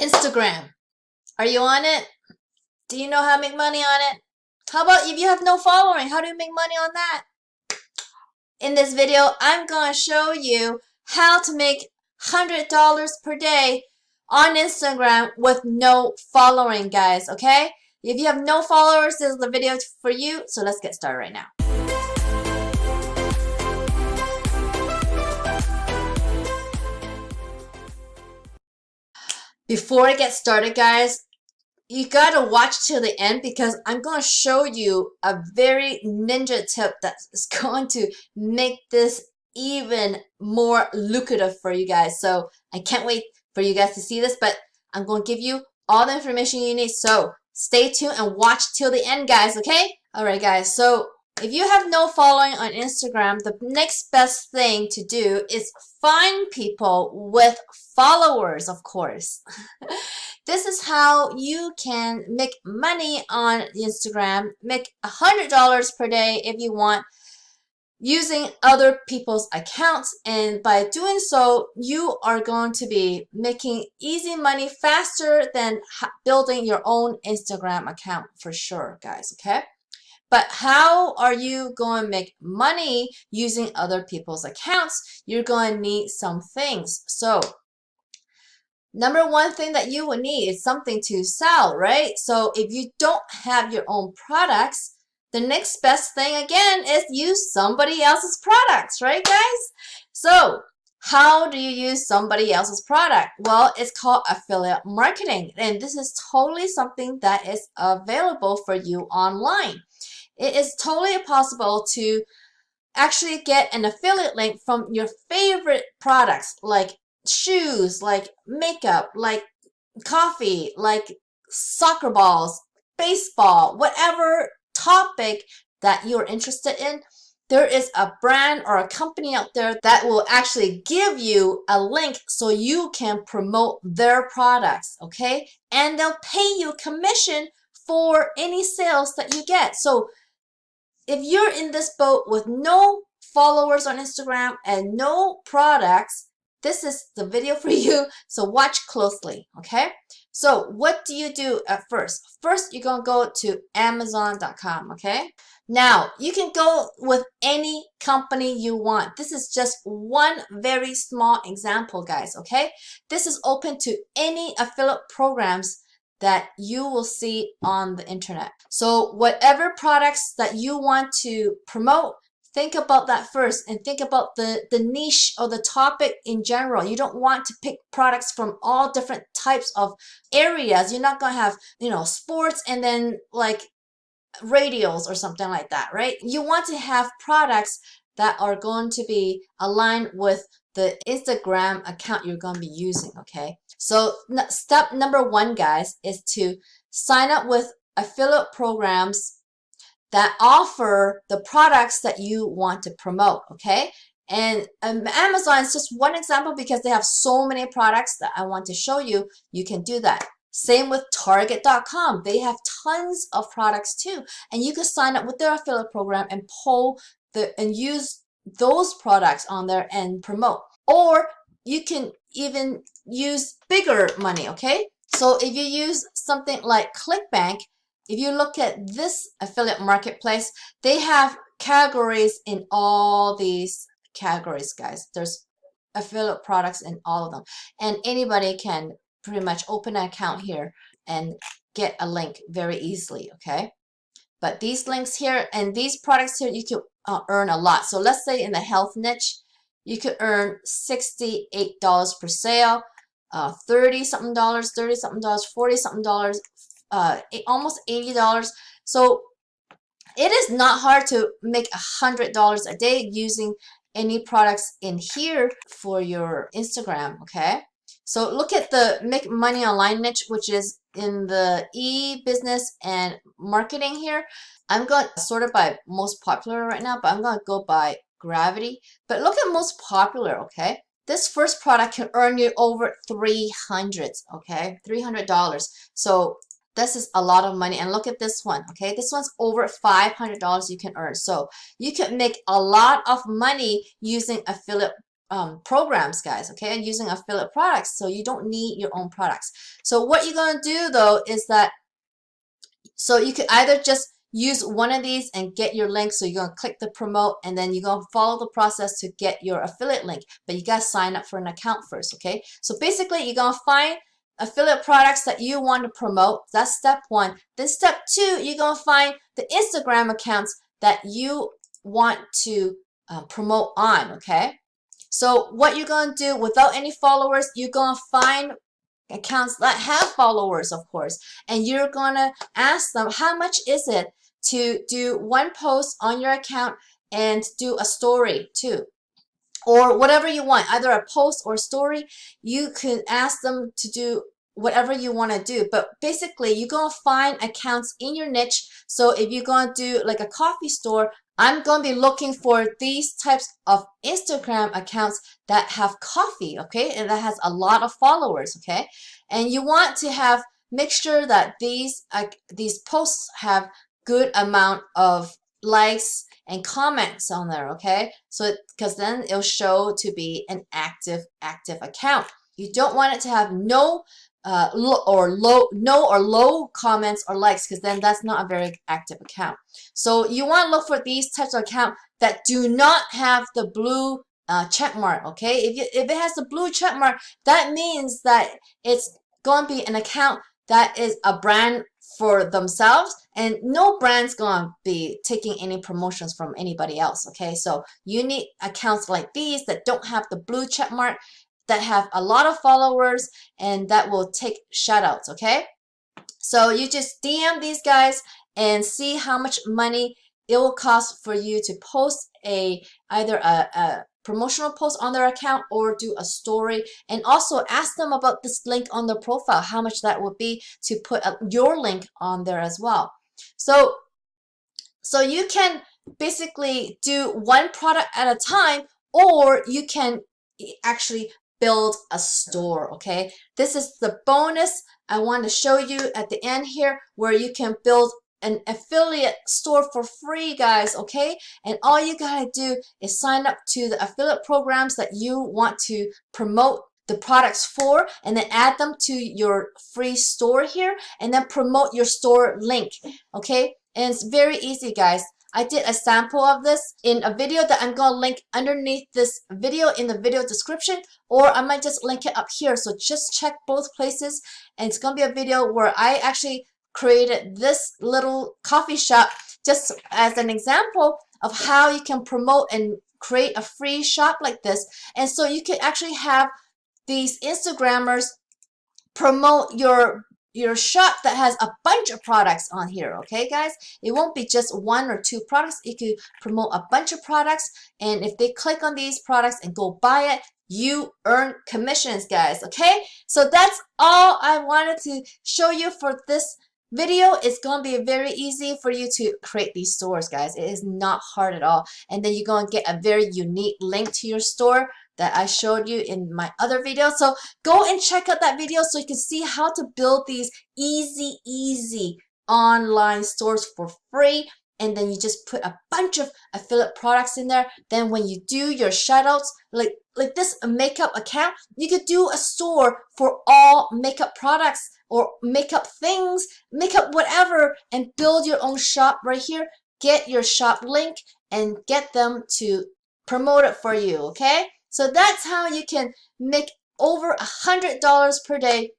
Instagram. Are you on it? Do you know how to make money on it? How about if you have no following? How do you make money on that? In this video, I'm going to show you how to make $100 per day on Instagram with no following, guys, okay? If you have no followers, this is the video for you, so let's get started right now. Before I get started, guys, you gotta watch till the end because I'm gonna show you a very ninja tip that is going to make this even more lucrative for you guys. So I can't wait for you guys to see this, but I'm gonna give you all the information you need. So stay tuned and watch till the end, guys, okay? All right, guys, so if you have no following on Instagram, the next best thing to do is find people with followers, of course. This is how you can make money on Instagram, make $100 per day if you want, using other people's accounts. And by doing so, you are going to be making easy money faster than building your own Instagram account for sure, guys, okay? But how are you going to make money using other people's accounts? You're going to need some things. So number one thing that you will need is something to sell, right? So if you don't have your own products, the next best thing again is use somebody else's products, right, guys? So how do you use somebody else's product? Well, it's called affiliate marketing, and this is totally something that is available for you online. It is totally possible to actually get an affiliate link from your favorite products like shoes, like makeup, like coffee, like soccer balls, baseball, whatever topic that you're interested in. There is a brand or a company out there that will actually give you a link so you can promote their products, okay? And they'll pay you commission for any sales that you get. So if you're in this boat with no followers on Instagram and no products, this is the video for you, so watch closely, okay? So what do you do at first? First, you're going to go to Amazon.com, okay? Now, you can go with any company you want. This is just one very small example, guys, okay? This is open to any affiliate programs that you will see on the internet. So whatever products that you want to promote, think about that first and think about the niche or the topic in general. You don't want to pick products from all different types of areas. You're not going to have, sports and then like radios or something like that, right? You want to have products that are going to be aligned with the Instagram account you're going to be using, okay? So step number one, guys, is to sign up with affiliate programs that offer the products that you want to promote, okay? And Amazon is just one example because they have so many products that I want to show you. You can do that. Same with Target.com. They have tons of products too. And you can sign up with their affiliate program and and use those products on there and promote. Or you can even use bigger money, okay? So if you use something like Clickbank, if you look at this affiliate marketplace, they have categories in all these categories, guys. There's affiliate products in all of them. And anybody can pretty much open an account here and get a link very easily, okay? But these links here and these products here, you can earn a lot. So let's say in the health niche, you could earn $68 per sale, $30-something, $30-something, $40-something, almost $80. So it is not hard to make $100 a day using any products in here for your Instagram, okay? So look at the make money online niche, which is in the e-business and marketing here. I'm going to sort it by most popular right now, but I'm going to go by gravity. But look at most popular, okay? This first product can earn you over $300, okay? $300. So this is a lot of money. And look at this one, okay? This one's over $500 you can earn. So you can make a lot of money using affiliate programs, guys, okay, and using affiliate products, so you don't need your own products. So what you're going to do though is that, so you could either just use one of these and get your link. So you're going to click the promote and then you're going to follow the process to get your affiliate link, but you got to sign up for an account first, okay? So basically you're going to find affiliate products that you want to promote. That's step one. Then step two, you're going to find the Instagram accounts that you want to promote on, okay? So what you're going to do without any followers, you're going to find accounts that have followers, of course, and you're going to ask them how much is it to do one post on your account and do a story too, or whatever you want, either a post or story. You can ask them to do whatever you want to do, but basically you're going to find accounts in your niche. So if you're going to do like a coffee store, I'm going to be looking for these types of Instagram accounts that have coffee, okay, and that has a lot of followers, okay, and you want to have, make sure that these posts have good amount of likes and comments on there, okay, so because then it'll show to be an active account. You don't want it to have no low comments or likes, because then that's not a very active account. So you want to look for these types of account that do not have the blue check mark, okay? If it has the blue check mark, that means that it's going to be an account that is a brand for themselves, and no brand's going to be taking any promotions from anybody else, okay? So you need accounts like these that don't have the blue check mark, that have a lot of followers, and that will take shout outs, okay? So you just DM these guys and see how much money it will cost for you to post either a promotional post on their account or do a story, and also ask them about this link on their profile, how much that would be to put your link on there as well. So you can basically do one product at a time, or you can actually build a store, okay? This is the bonus I want to show you at the end here, where you can build an affiliate store for free, guys, okay? And all you gotta do is sign up to the affiliate programs that you want to promote the products for, and then add them to your free store here, and then promote your store link, okay? And it's very easy, guys. I did a sample of this in a video that I'm going to link underneath this video in the video description, or I might just link it up here. So just check both places, and it's going to be a video where I actually created this little coffee shop just as an example of how you can promote and create a free shop like this. And so you can actually have these Instagrammers promote your shop that has a bunch of products on here, okay, guys? It won't be just one or two products. You could promote a bunch of products, and if they click on these products and go buy it, you earn commissions, guys, okay? So that's all I wanted to show you for this video. It's going to be very easy for you to create these stores, guys. It is not hard at all. And then you're going to get a very unique link to your store that I showed you in my other video. So go and check out that video so you can see how to build these easy online stores for free. And then you just put a bunch of affiliate products in there. Then when you do your shoutouts, like this makeup account, you could do a store for all makeup products or makeup things, makeup whatever, and build your own shop right here. Get your shop link and get them to promote it for you, okay? So that's how you can make over $100 per day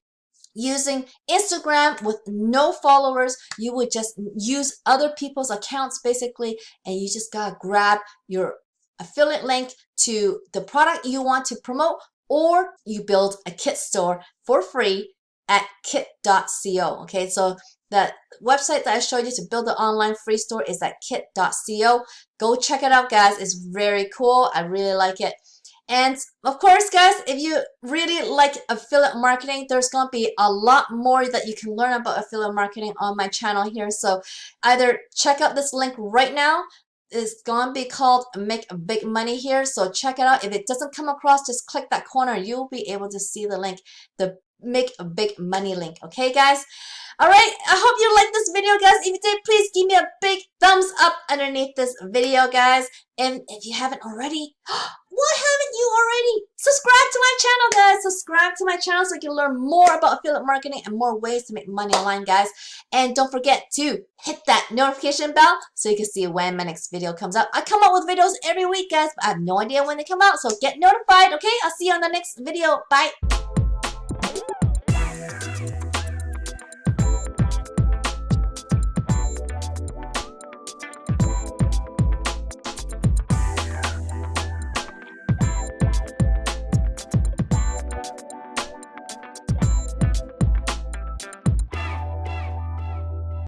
using Instagram with no followers. You would just use other people's accounts basically, and you just gotta grab your affiliate link to the product you want to promote, or you build a kit store for free at kit.co, okay? So that website that I showed you to build the online free store is at kit.co. Go check it out, guys. It's very cool. I really like it. And of course, guys, if you really like affiliate marketing, there's going to be a lot more that you can learn about affiliate marketing on my channel here. So either check out this link right now. It's going to be called Make Big Money here. So check it out. If it doesn't come across, just click that corner. You'll be able to see the link, the Make a Big Money link. Okay, guys? All right, I hope you liked this video, guys. If you did, please give me a big thumbs up underneath this video, guys. And if you haven't already, what haven't you already, subscribe to my channel, guys. Subscribe to my channel so you can learn more about affiliate marketing and more ways to make money online, guys. And don't forget to hit that notification bell so you can see when my next video comes out. I come out with videos every week, guys, but I have no idea when they come out, so get notified, okay? I'll see you on the next video. Bye.